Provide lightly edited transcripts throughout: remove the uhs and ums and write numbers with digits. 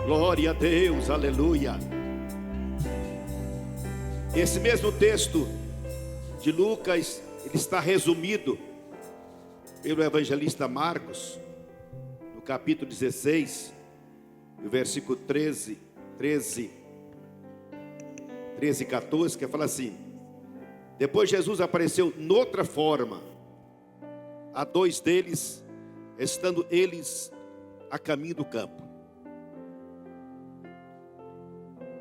Glória a Deus, aleluia. Esse mesmo texto de Lucas, ele está resumido pelo evangelista Marcos, no capítulo 16, no versículo 13 e 14, que fala assim: depois Jesus apareceu noutra forma a dois deles, estando eles a caminho do campo.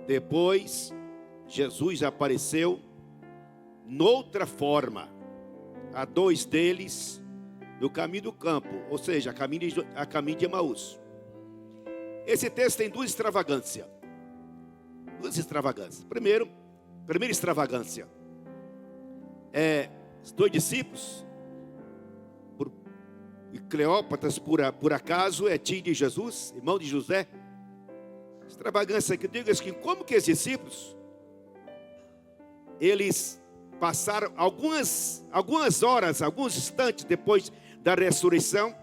Depois Jesus apareceu noutra forma a dois deles no caminho do campo, ou seja, a caminho de Emaús. Esse texto tem duas extravagâncias. Primeira extravagância é os dois discípulos, e Cleópatra, por acaso, é tio de Jesus, irmão de José. Extravagância que eu digo é que como que os discípulos, eles passaram algumas horas, alguns instantes depois da ressurreição,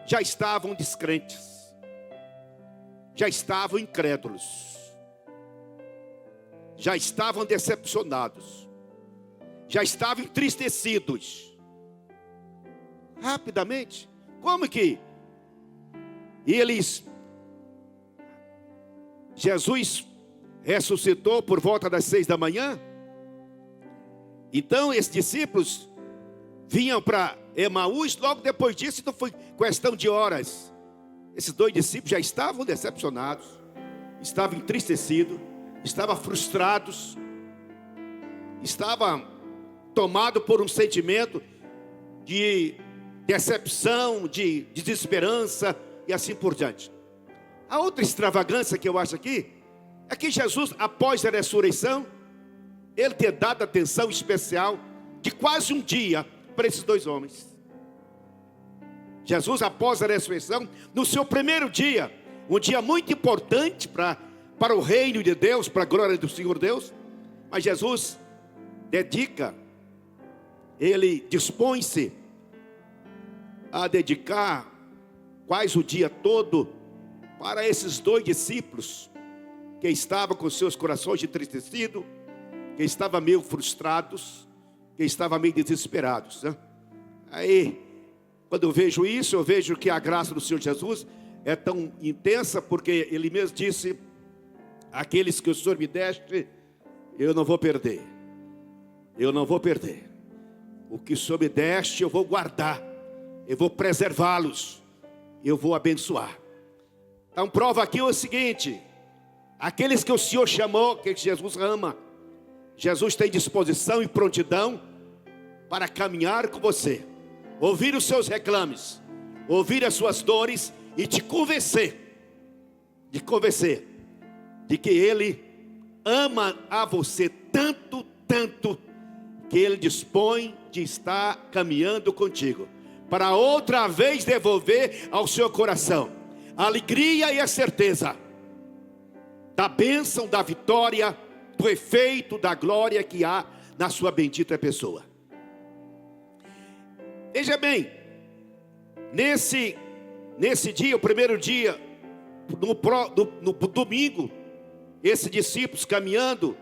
já estavam descrentes, já estavam incrédulos, já estavam decepcionados, já estavam entristecidos. Rapidamente, como que Jesus ressuscitou por volta das 6 da manhã. Então esses discípulos vinham para Emaús. Logo depois disso, então foi questão de horas. Esses dois discípulos já estavam decepcionados, estavam entristecidos, estavam frustrados, estavam tomados por um sentimento de decepção, de desesperança e assim por diante. A outra extravagância que eu acho aqui é que Jesus, após a ressurreição, ele ter dado atenção especial de quase um dia para esses dois homens. Jesus, após a ressurreição, no seu primeiro dia, um dia muito importante para o reino de Deus, para a glória do Senhor Deus, mas Jesus ele dispõe-se a dedicar quase o dia todo para esses dois discípulos que estavam com seus corações entristecidos, que estavam meio frustrados, que estavam meio desesperados, né? Aí, quando eu vejo isso, eu vejo que a graça do Senhor Jesus é tão intensa, porque Ele mesmo disse: aqueles que o Senhor me deste, eu não vou perder. Eu não vou perder. O que o Senhor me deste, eu vou guardar. Eu vou preservá-los. Eu vou abençoar. Então prova aqui o seguinte: aqueles que o Senhor chamou, que Jesus ama, Jesus tem disposição e prontidão para caminhar com você, ouvir os seus reclames, ouvir as suas dores e te convencer de que Ele ama a você tanto, que Ele dispõe de estar caminhando contigo, para outra vez devolver ao seu coração a alegria e a certeza da bênção, da vitória, do efeito, da glória que há na sua bendita pessoa. Veja bem, nesse dia, o primeiro dia, no domingo, esses discípulos caminhando,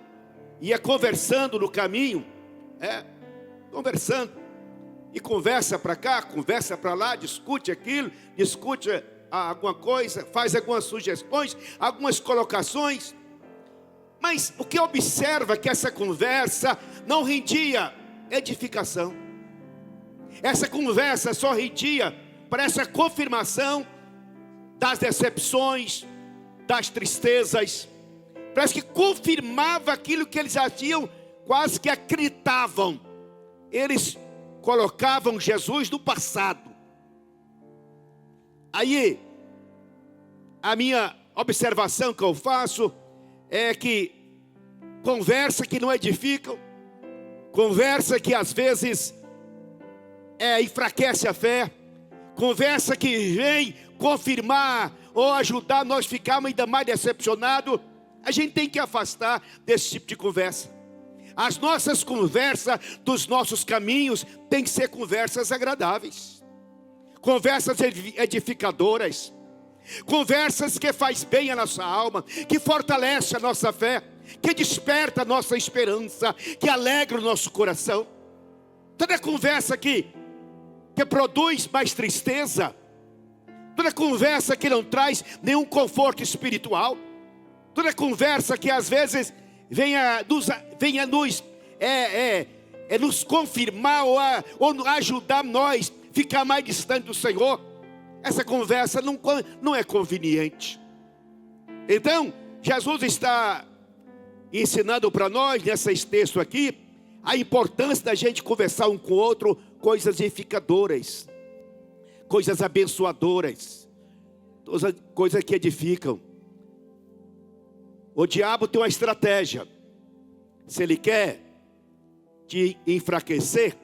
ia conversando no caminho, conversando, e conversa para cá, conversa para lá, discute aquilo, discute alguma coisa, faz algumas sugestões, algumas colocações. Mas o que observa é que essa conversa não rendia edificação. Essa conversa só rendia para essa confirmação das decepções, das tristezas. Parece que confirmava aquilo que eles já tinham, quase que acreditavam. Eles colocavam Jesus no passado. Aí, a minha observação que eu faço é que conversa que não edificam, conversa que às vezes enfraquece a fé, conversa que vem confirmar ou ajudar nós ficarmos ainda mais decepcionados, a gente tem que afastar desse tipo de conversa. As nossas conversas dos nossos caminhos tem que ser conversas agradáveis, conversas edificadoras. Conversas que faz bem a nossa alma, que fortalece a nossa fé, que desperta a nossa esperança, que alegra o nosso coração. Toda conversa que produz mais tristeza, toda conversa que não traz nenhum conforto espiritual, toda conversa que às vezes venha nos confirmar ou ajudar nós a ficar mais distante do Senhor, essa conversa não é conveniente. Então, Jesus está ensinando para nós, nesse texto aqui, a importância da gente conversar um com o outro, coisas edificadoras, coisas abençoadoras, coisas que edificam. O diabo tem uma estratégia. Se ele quer te enfraquecer,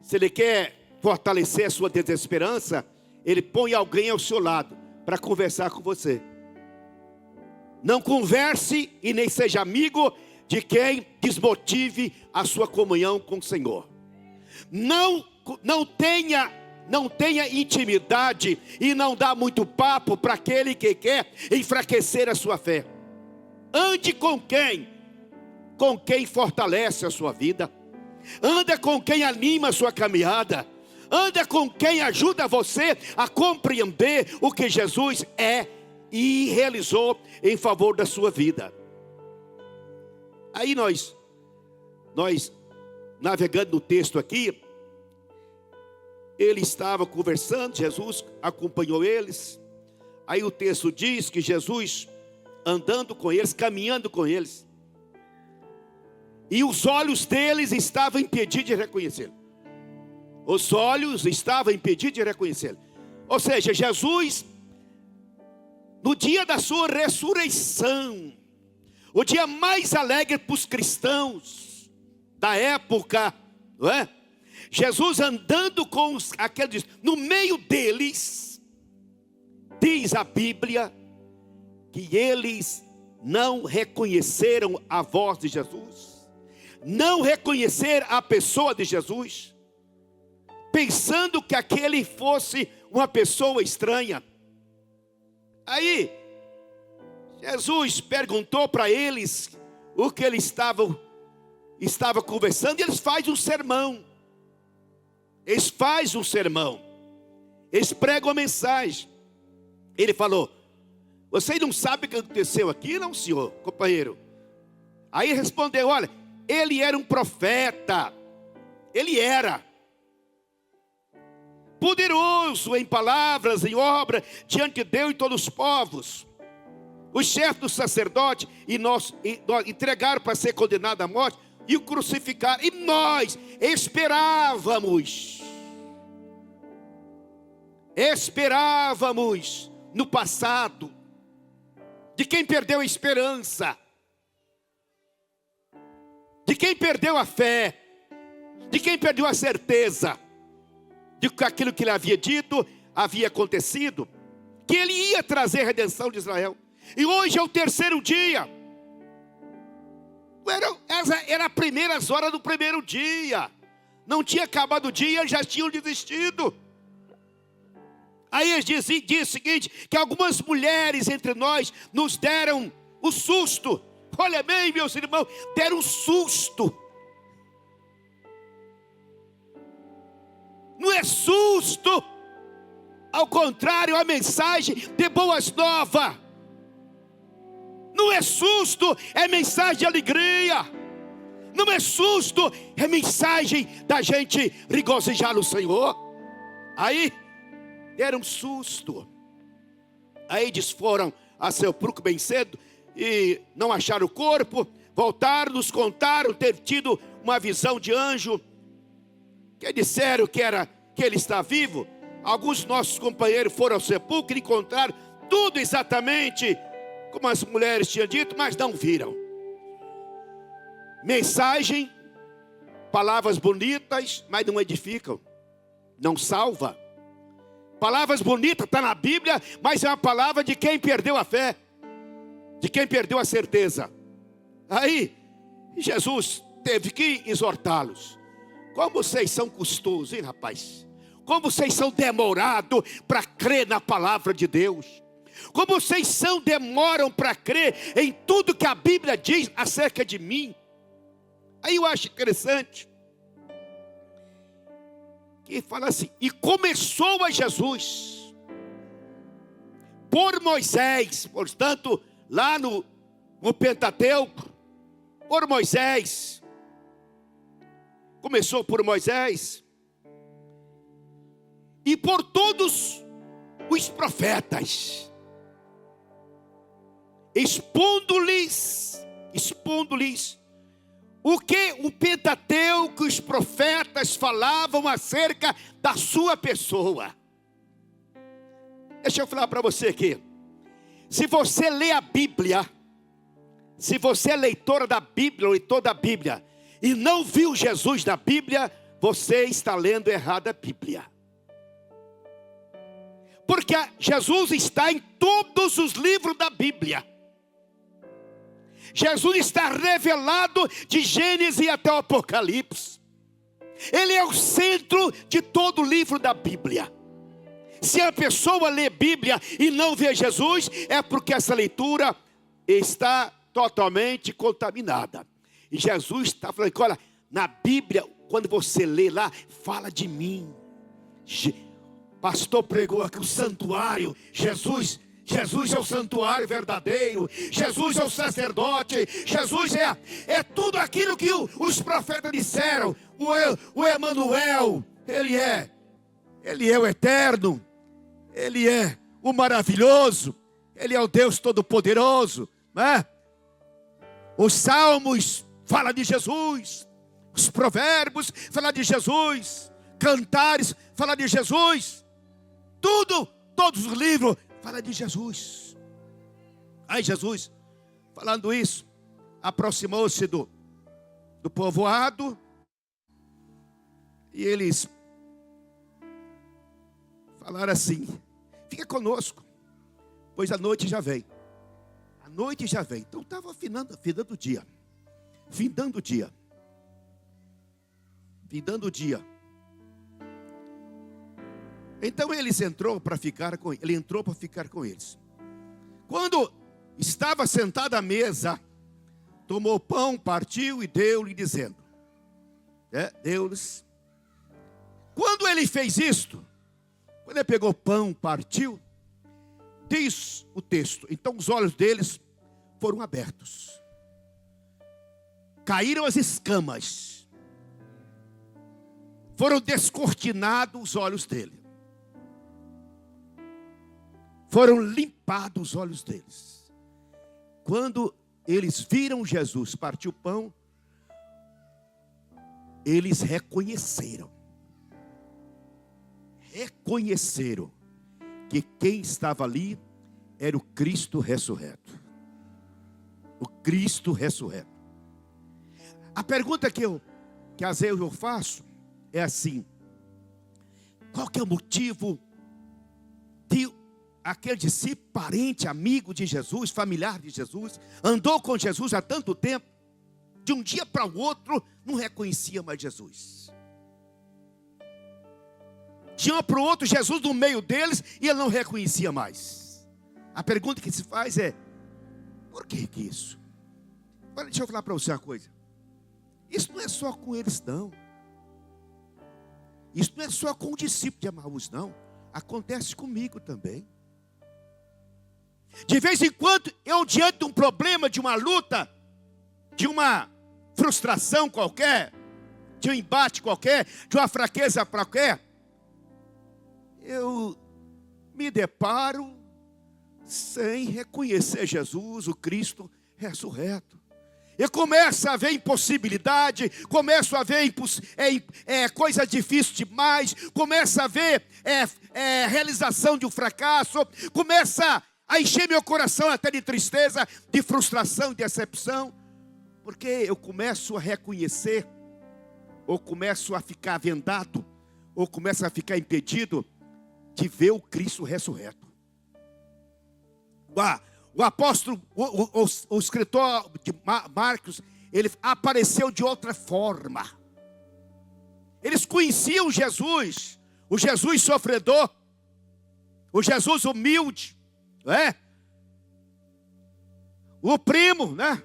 se ele quer fortalecer a sua desesperança, ele põe alguém ao seu lado para conversar com você. Não converse e nem seja amigo de quem desmotive a sua comunhão com o Senhor. Não tenha intimidade e não dá muito papo para aquele que quer enfraquecer a sua fé. Ande com quem? Com quem fortalece a sua vida. Anda com quem anima a sua caminhada. Anda com quem ajuda você a compreender o que Jesus é e realizou em favor da sua vida. Aí nós navegando no texto aqui, ele estava conversando, Jesus acompanhou eles. Aí o texto diz que Jesus andando com eles, caminhando com eles, e os olhos deles estavam impedidos de reconhecê-lo. Os olhos estavam impedidos de reconhecê-lo. Ou seja, Jesus, no dia da sua ressurreição, o dia mais alegre para os cristãos da época, não é? Jesus andando com aqueles, no meio deles, diz a Bíblia, que eles não reconheceram a voz de Jesus, não reconheceram a pessoa de Jesus, pensando que aquele fosse uma pessoa estranha. Aí, Jesus perguntou para eles o que eles estava conversando, e eles fazem um sermão. Eles pregam a mensagem. Ele falou: vocês não sabem o que aconteceu aqui, não, senhor, companheiro? Aí respondeu: olha, ele era um profeta. Ele era poderoso em palavras, em obra, diante de Deus e todos os povos. Os chefes do sacerdote e nós entregaram para ser condenado à morte e o crucificaram. E nós esperávamos no passado, de quem perdeu a esperança, de quem perdeu a fé, de quem perdeu a certeza de que aquilo que ele havia dito havia acontecido, que ele ia trazer a redenção de Israel. E hoje é o terceiro dia. Era as primeiras horas do primeiro dia. Não tinha acabado o dia, já tinham desistido. Aí ele diz o seguinte, que algumas mulheres entre nós nos deram um susto. Olha bem, meus irmãos, deram um susto. Não é susto, ao contrário, a mensagem de boas novas. Não é susto, é mensagem de alegria. Não é susto, é mensagem da gente regozijar no Senhor. Aí, era um susto. Aí eles foram a sepulcro bem cedo e não acharam o corpo. Voltaram, nos contaram ter tido uma visão de anjo, que disseram que ele está vivo. Alguns nossos companheiros foram ao sepulcro e encontraram tudo exatamente como as mulheres tinham dito, mas não viram. Mensagem, palavras bonitas, mas não edificam, não salva. Palavras bonitas está na Bíblia, mas é uma palavra de quem perdeu a fé, de quem perdeu a certeza. Aí Jesus teve que exortá-los. Como vocês são custosos, hein, rapaz? Como vocês são demorados para crer na palavra de Deus. Como vocês demoram para crer em tudo que a Bíblia diz acerca de mim. Aí eu acho interessante que fala assim: e começou a Jesus por Moisés, portanto, lá no Pentateuco, por Moisés. Começou por Moisés e por todos os profetas, expondo-lhes o que o Pentateuco, os profetas falavam acerca da sua pessoa. Deixa eu falar para você aqui. Se você lê a Bíblia, se você é leitora da Bíblia, leitor da Bíblia, e não viu Jesus na Bíblia, você está lendo errado a Bíblia. Porque Jesus está em todos os livros da Bíblia. Jesus está revelado de Gênesis até o Apocalipse. Ele é o centro de todo o livro da Bíblia. Se a pessoa lê Bíblia e não vê Jesus, é porque essa leitura está totalmente contaminada. E Jesus está falando que, olha, na Bíblia, quando você lê lá, fala de mim. Pastor pregou aqui o santuário. Jesus é o santuário verdadeiro. Jesus é o sacerdote. Jesus é tudo aquilo que os profetas disseram. O Emanuel, Ele é o eterno. Ele é o maravilhoso. Ele é o Deus todo-poderoso, né? Os salmos falam de Jesus. Os provérbios falam de Jesus. Cantares falam de Jesus. Todos os livros falam de Jesus. Aí Jesus, falando isso, aproximou-se do povoado. E eles falaram assim: fica conosco, pois a noite já vem. A noite já vem. Então estava findando o dia. Findando o dia. Então ele entrou para ficar com eles. Quando estava sentado à mesa, tomou o pão, partiu e deu-lhe, dizendo, deu-lhes. Quando ele fez isto, quando ele pegou o pão, partiu, diz o texto, então os olhos deles foram abertos. Caíram as escamas. Foram descortinados os olhos dele. Foram limpados os olhos deles. Quando eles viram Jesus partir o pão, eles reconheceram que quem estava ali era o Cristo ressurreto. O Cristo ressurreto. A pergunta que às vezes eu faço é assim: qual que é o motivo de aquele discípulo, parente, amigo de Jesus, familiar de Jesus, andou com Jesus há tanto tempo, de um dia para o outro não reconhecia mais Jesus? De um para o outro Jesus no meio deles e ele não reconhecia mais. A pergunta que se faz é: por que isso? Olha, deixa eu falar para você uma coisa. Isso não é só com eles não. Isso não é só com o discípulo de Emaús não. Acontece comigo também. De vez em quando, eu diante de um problema, de uma luta, de uma frustração qualquer, de um embate qualquer, de uma fraqueza qualquer, eu me deparo sem reconhecer Jesus, o Cristo ressurreto. Eu começo a ver impossibilidade, começo a ver coisa difícil demais, começo a ver realização de um fracasso, começa a encher meu coração até de tristeza, de frustração, de decepção, porque eu começo a reconhecer, ou começo a ficar vendado, ou começo a ficar impedido de ver o Cristo ressurreto. O apóstolo, o escritor de Marcos, ele apareceu de outra forma. Eles conheciam Jesus o Jesus sofredor, o Jesus humilde, não é? O primo, né?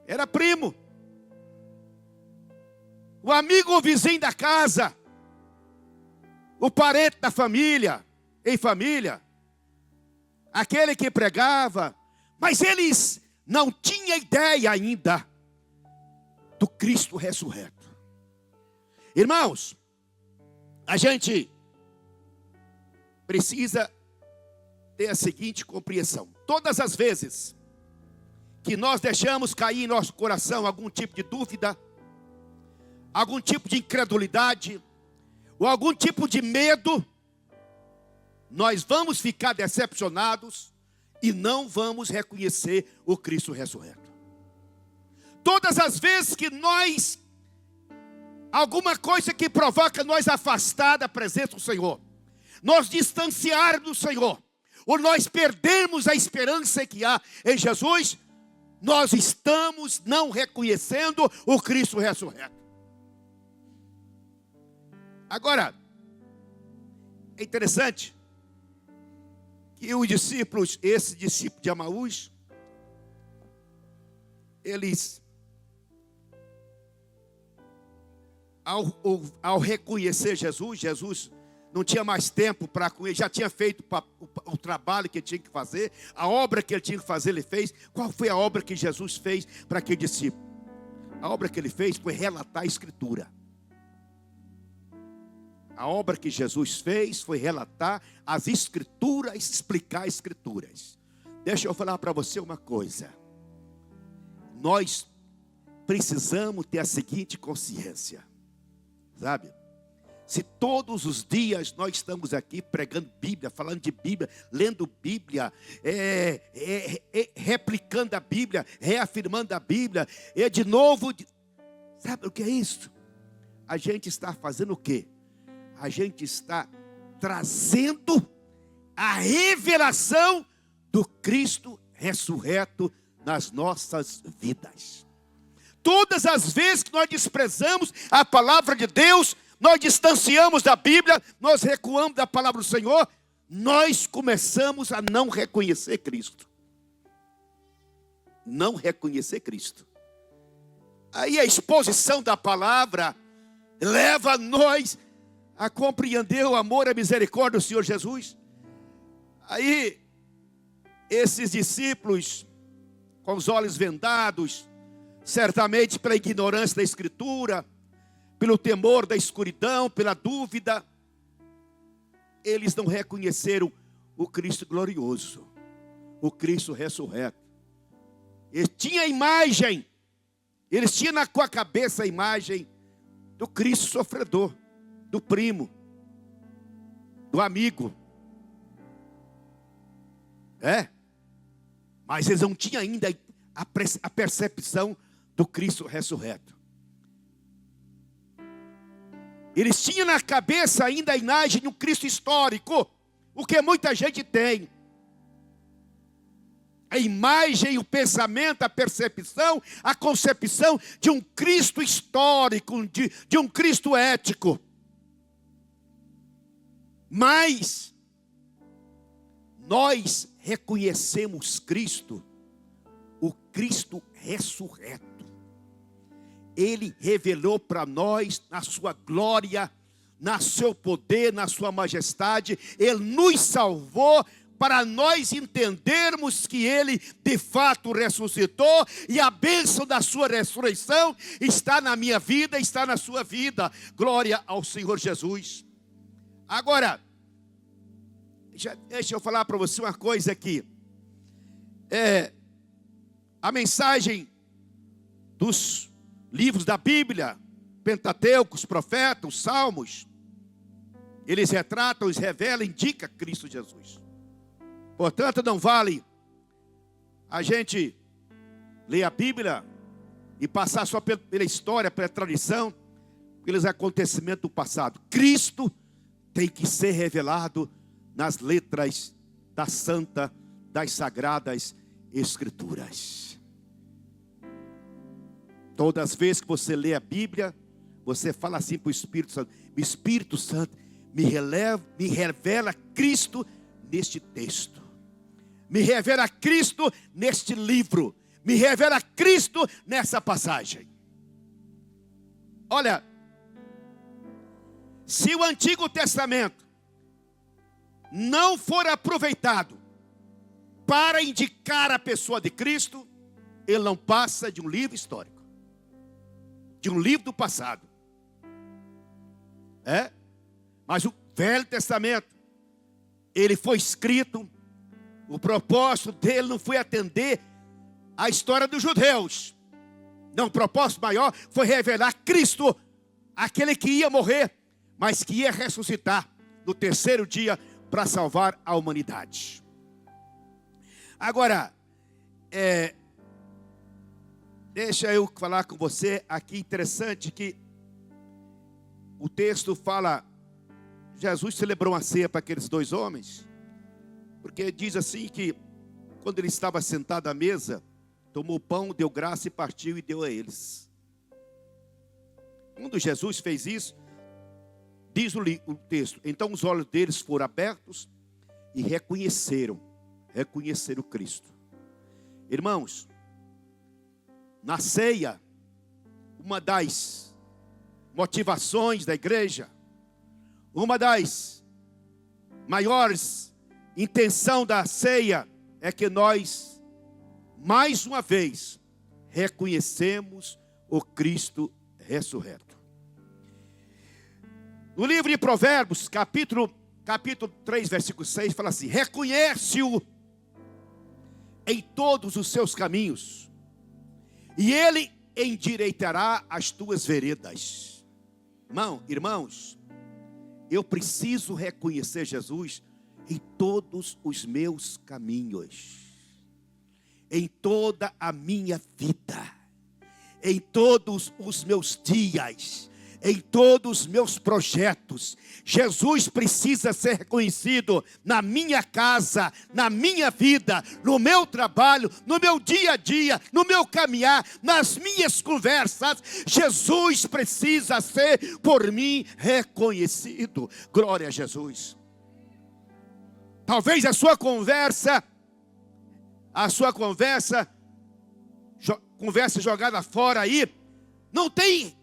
Era primo. O amigo ou vizinho da casa. O parente da família, em família. Aquele que pregava. Mas eles não tinham ideia ainda do Cristo ressurreto. Irmãos, a gente precisa ter a seguinte compreensão. Todas as vezes que nós deixamos cair em nosso coração algum tipo de dúvida, algum tipo de incredulidade, ou algum tipo de medo, nós vamos ficar decepcionados e não vamos reconhecer o Cristo ressurreto. Todas as vezes que nós, alguma coisa que provoca nós afastar da presença do Senhor, nós distanciar do Senhor, ou nós perdemos a esperança que há em Jesus, nós estamos não reconhecendo o Cristo ressurreto. Agora, é interessante que os discípulos, esse discípulo de Emaús, eles, ao reconhecer Jesus, Jesus não tinha mais tempo para com ele, já tinha feito o trabalho que ele tinha que fazer, a obra que ele tinha que fazer, ele fez. Qual foi a obra que Jesus fez para aquele discípulo? A obra que ele fez foi relatar a Escritura. A obra que Jesus fez foi relatar as Escrituras, explicar as Escrituras. Deixa eu falar para você uma coisa. Nós precisamos ter a seguinte consciência, sabe? Se todos os dias nós estamos aqui pregando Bíblia, falando de Bíblia, lendo Bíblia, replicando a Bíblia, reafirmando a Bíblia, de novo, sabe o que é isso? A gente está fazendo o quê? A gente está trazendo a revelação do Cristo ressurreto nas nossas vidas. Todas as vezes que nós desprezamos a palavra de Deus, nós distanciamos da Bíblia, nós recuamos da palavra do Senhor, nós começamos a não reconhecer Cristo. Não reconhecer Cristo. Aí a exposição da palavra leva nós a compreender o amor e a misericórdia do Senhor Jesus. Aí, esses discípulos, com os olhos vendados, certamente pela ignorância da Escritura, pelo temor da escuridão, pela dúvida, eles não reconheceram o Cristo glorioso, o Cristo ressurreto. Eles tinham a imagem, eles tinham na sua cabeça a imagem do Cristo sofredor, do primo, do amigo. Mas eles não tinham ainda a percepção do Cristo ressurreto. Eles tinham na cabeça ainda a imagem de um Cristo histórico, o que muita gente tem. A imagem, o pensamento, a percepção, a concepção de um Cristo histórico, de um Cristo ético. Mas nós reconhecemos Cristo, o Cristo ressurreto. Ele revelou para nós, na sua glória, no seu poder, na sua majestade. Ele nos salvou para nós entendermos que Ele de fato ressuscitou. E a bênção da sua ressurreição está na minha vida, está na sua vida. Glória ao Senhor Jesus. Agora, deixa eu falar para você uma coisa aqui. A mensagem dos livros da Bíblia, Pentateuco, os profetas, os salmos, eles retratam, eles revelam, indicam Cristo Jesus. Portanto, não vale a gente ler a Bíblia e passar só pela história, pela tradição, pelos acontecimentos do passado. Cristo tem que ser revelado nas letras da santa, das sagradas Escrituras. Todas as vezes que você lê a Bíblia, você fala assim para o Espírito Santo: Espírito Santo, me revela Cristo neste texto. Me revela Cristo neste livro. Me revela Cristo nessa passagem. Olha, se o Antigo Testamento não for aproveitado para indicar a pessoa de Cristo, ele não passa de um livro histórico, de um livro do passado. Mas o Velho Testamento, ele foi escrito, o propósito dele não foi atender a história dos judeus. Não, o propósito maior foi revelar Cristo, aquele que ia morrer, mas que ia ressuscitar no terceiro dia para salvar a humanidade. Agora, deixa eu falar com você aqui, interessante que o texto fala, Jesus celebrou uma ceia para aqueles dois homens, porque diz assim que quando ele estava sentado à mesa, tomou o pão, deu graça e partiu e deu a eles. Quando Jesus fez isso, diz o texto, então os olhos deles foram abertos e reconheceram Cristo. Irmãos, na ceia, uma das motivações da igreja, uma das maiores intenções da ceia é que nós, mais uma vez, reconhecemos o Cristo ressurreto. No livro de Provérbios, capítulo 3, versículo 6, fala assim: reconhece-o em todos os seus caminhos, e ele endireitará as tuas veredas. Irmãos, eu preciso reconhecer Jesus em todos os meus caminhos, em toda a minha vida, em todos os meus dias, em todos os meus projetos. Jesus precisa ser reconhecido na minha casa, na minha vida, no meu trabalho, no meu dia a dia, no meu caminhar, nas minhas conversas. Jesus precisa ser por mim reconhecido. Glória a Jesus. Talvez a sua conversa jogada fora aí, não tem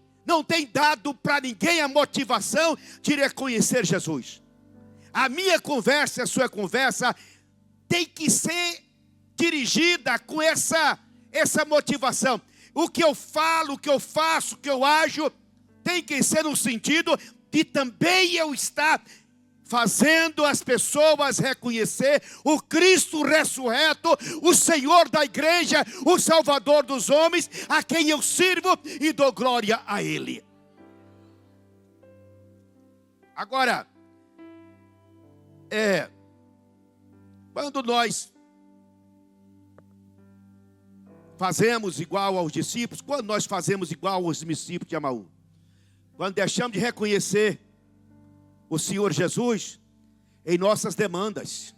dado para ninguém a motivação de reconhecer Jesus. A minha conversa, a sua conversa, tem que ser dirigida com essa motivação. O que eu falo, o que eu faço, o que eu ajo, tem que ser no sentido de também eu estar fazendo as pessoas reconhecer o Cristo ressurreto, o Senhor da igreja, o Salvador dos homens, a quem eu sirvo e dou glória a Ele. Agora, quando nós fazemos igual aos discípulos, quando nós fazemos igual aos discípulos de Emaú, quando deixamos de reconhecer o Senhor Jesus em nossas demandas,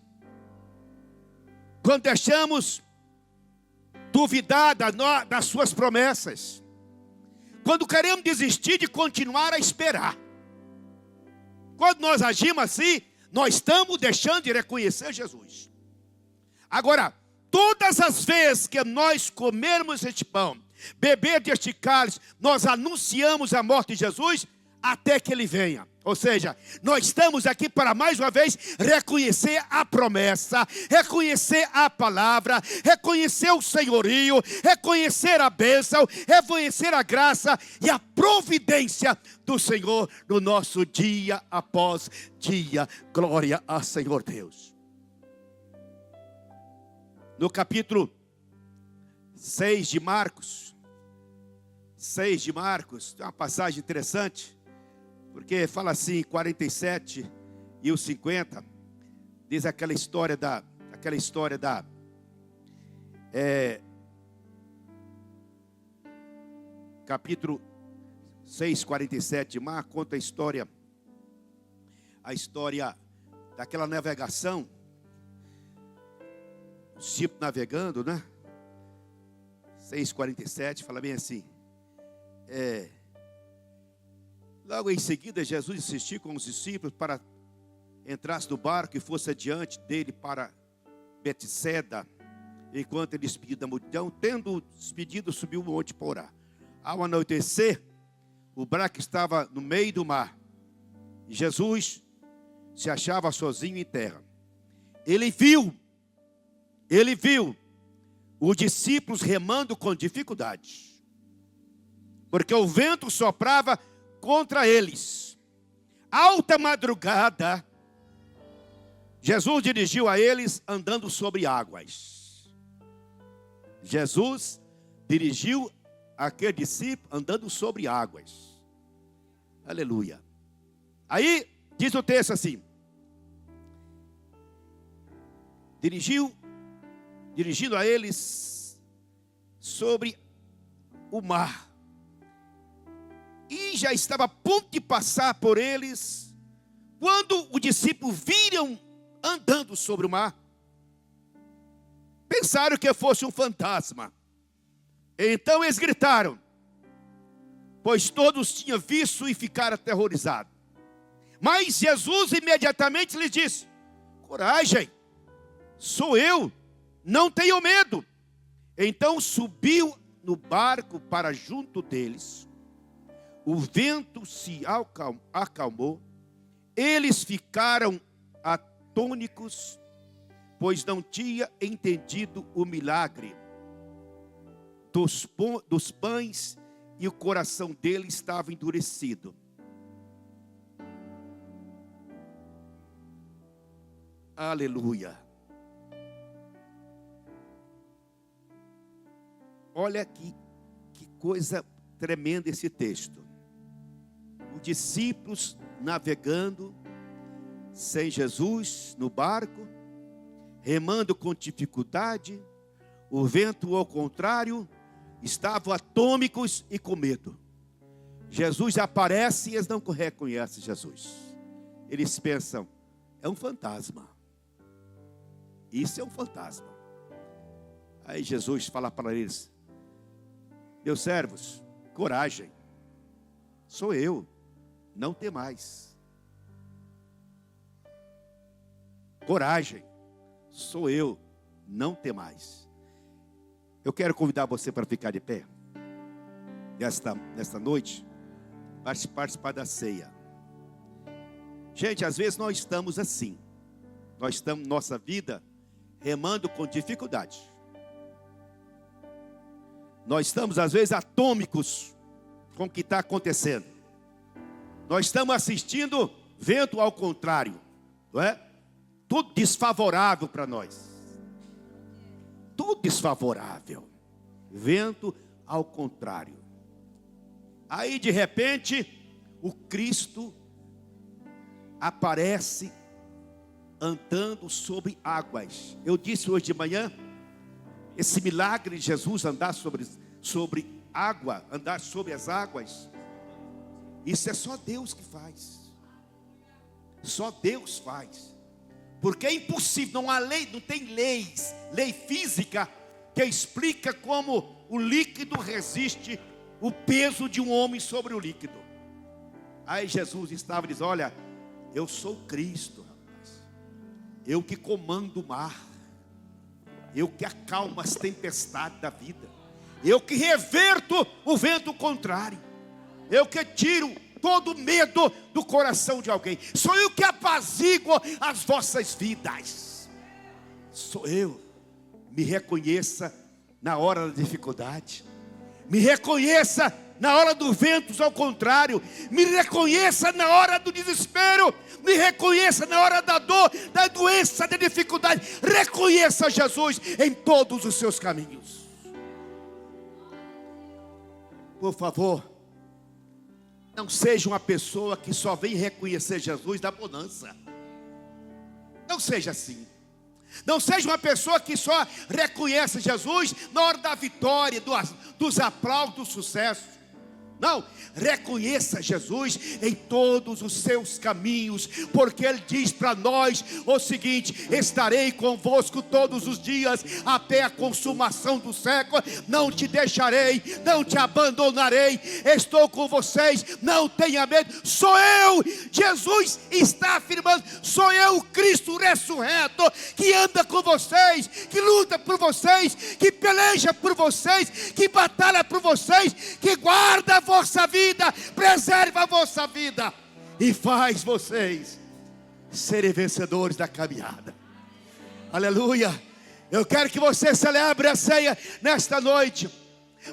quando deixamos duvidar das suas promessas, quando queremos desistir de continuar a esperar, quando nós agimos assim, nós estamos deixando de reconhecer Jesus. Agora, todas as vezes que nós comermos este pão, beber deste cálice, nós anunciamos a morte de Jesus até que Ele venha. Ou seja, nós estamos aqui para mais uma vez reconhecer a promessa, reconhecer a palavra, reconhecer o senhorio, reconhecer a bênção, reconhecer a graça e a providência do Senhor no nosso dia após dia. Glória ao Senhor Deus. No capítulo 6 de Marcos, tem uma passagem interessante, porque fala assim, 47 e o 50, diz aquela história da capítulo 6, 47 de Marcos, conta a história daquela navegação, os discípulos navegando, né? 6,47, fala bem assim, Logo em seguida, Jesus insistiu com os discípulos para entrasse no barco e fosse adiante dele para Betseda, enquanto ele despediu da multidão. Tendo despedido, subiu o monte para orar. Ao anoitecer, o barco estava no meio do mar, e Jesus se achava sozinho em terra. Ele viu os discípulos remando com dificuldade, porque o vento soprava contra eles. Alta madrugada, Jesus dirigiu a eles andando sobre águas. Jesus dirigiu aquele discípulo andando sobre águas. Aleluia. Aí diz o texto assim: dirigindo a eles sobre o mar. E já estava a ponto de passar por eles, quando os discípulos viram andando sobre o mar. Pensaram que fosse um fantasma. Então eles gritaram, pois todos tinham visto e ficaram aterrorizados. Mas Jesus imediatamente lhes disse: coragem, sou eu, não tenham medo. Então subiu no barco para junto deles. O vento se acalmou. Eles ficaram atônicos, pois não tinham entendido o milagre dos pães, e o coração dele estava endurecido. Aleluia. Olha que coisa tremenda esse texto. Os discípulos navegando sem Jesus no barco, remando com dificuldade. O vento, ao contrário, estavam atônicos e com medo. Jesus aparece e eles não reconhecem Jesus. Eles pensam, é um fantasma. Isso é um fantasma. Aí Jesus fala para eles: meus servos, coragem, sou eu, não temais. Coragem, sou eu, não temais. Eu quero convidar você para ficar de pé nesta noite, para participar da ceia. Gente, às vezes nós estamos assim. Nós estamos, nossa vida, remando com dificuldade. Nós estamos, às vezes, atômicos com o que está acontecendo. Nós estamos assistindo vento ao contrário, não é? Tudo desfavorável para nós. Tudo desfavorável. Vento ao contrário. Aí, de repente, o Cristo aparece andando sobre águas. Eu disse hoje de manhã, esse milagre de Jesus andar sobre água, andar sobre as águas, isso é só Deus que faz. Só Deus faz. Porque é impossível, não há lei, não tem lei física que explica como o líquido resiste o peso de um homem sobre o líquido. Aí Jesus estava dizendo: olha, eu sou Cristo, rapaz. Eu que comando o mar. Eu que acalmo as tempestades da vida. Eu que reverto o vento contrário. Eu que tiro todo medo do coração de alguém. Sou eu que apazigo as vossas vidas. Sou eu. Me reconheça na hora da dificuldade. Me reconheça na hora do vento ao contrário. Me reconheça na hora do desespero. Me reconheça na hora da dor, da doença, da dificuldade. Reconheça Jesus em todos os seus caminhos. Por favor, não seja uma pessoa que só vem reconhecer Jesus da bonança. Não seja assim. Não seja uma pessoa que só reconhece Jesus na hora da vitória, dos aplausos, do sucesso. Não, reconheça Jesus em todos os seus caminhos, porque Ele diz para nós o seguinte: estarei convosco todos os dias, até a consumação do século, não te deixarei, não te abandonarei, estou com vocês, não tenha medo, sou eu. Jesus está afirmando: sou eu, o Cristo ressurreto, que anda com vocês, que luta por vocês, que peleja por vocês, que batalha por vocês, que guarda a vossa vida, preserva a vossa vida e faz vocês serem vencedores da caminhada. Aleluia. Eu quero que você celebre a ceia nesta noite,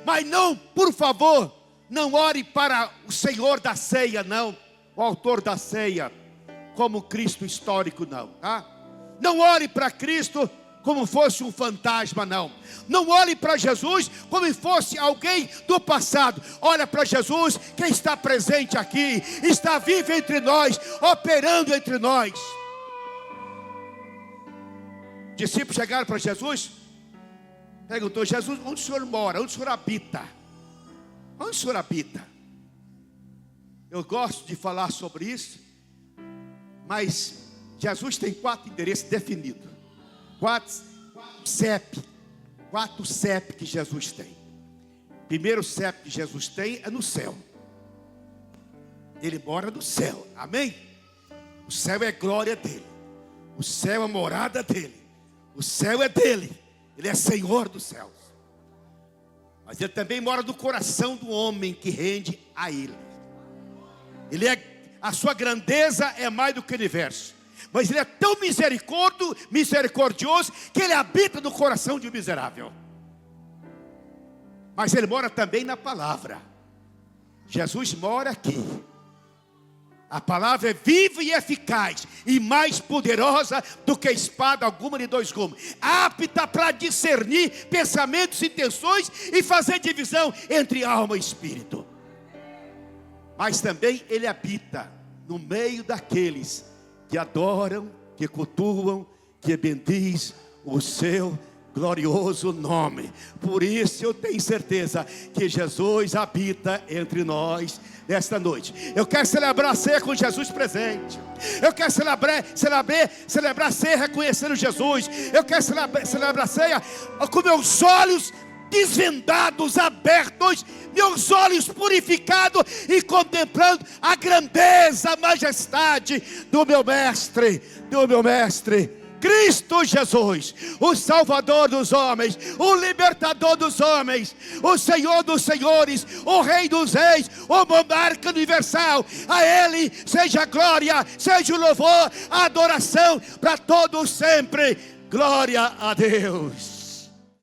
mas não, por favor, não ore para o Senhor da ceia, não, o autor da ceia, como Cristo histórico, não, tá? Não ore para Cristo como fosse um fantasma, não. Não olhe para Jesus como fosse alguém do passado. Olha para Jesus, que está presente aqui, está vivo entre nós, operando entre nós. Discípulos chegaram para Jesus, perguntou: Jesus, onde o Senhor mora? Onde o Senhor habita? Onde o Senhor habita? Eu gosto de falar sobre isso, mas Jesus tem 4 endereços definidos. 4 CEP que Jesus tem. Primeiro CEP que Jesus tem é no céu. Ele mora no céu, amém? O céu é glória dele, o céu é morada dele, o céu é dele, ele é Senhor dos céus. Mas ele também mora no coração do homem que rende a ele. A sua grandeza é mais do que o universo. Mas ele é tão misericordioso, que ele habita no coração de um miserável. Mas ele mora também na palavra. Jesus mora aqui. A palavra é viva e eficaz, e mais poderosa do que espada alguma de 2 gumes, apta para discernir pensamentos e intenções, e fazer divisão entre alma e espírito. Mas também ele habita no meio daqueles que adoram, que cultuam, que bendiz o seu glorioso nome. Por isso eu tenho certeza que Jesus habita entre nós nesta noite. Eu quero celebrar a ceia com Jesus presente. Eu quero celebrar a ceia reconhecendo Jesus. Eu quero celebrar a ceia com meus olhos desvendados, abertos, meus olhos purificados, e contemplando a grandeza, a majestade do meu mestre, Cristo Jesus, o Salvador dos homens, o Libertador dos homens, o Senhor dos senhores, o Rei dos reis, o monarca universal. A Ele seja a glória, seja o louvor, a adoração para todos sempre. Glória a Deus.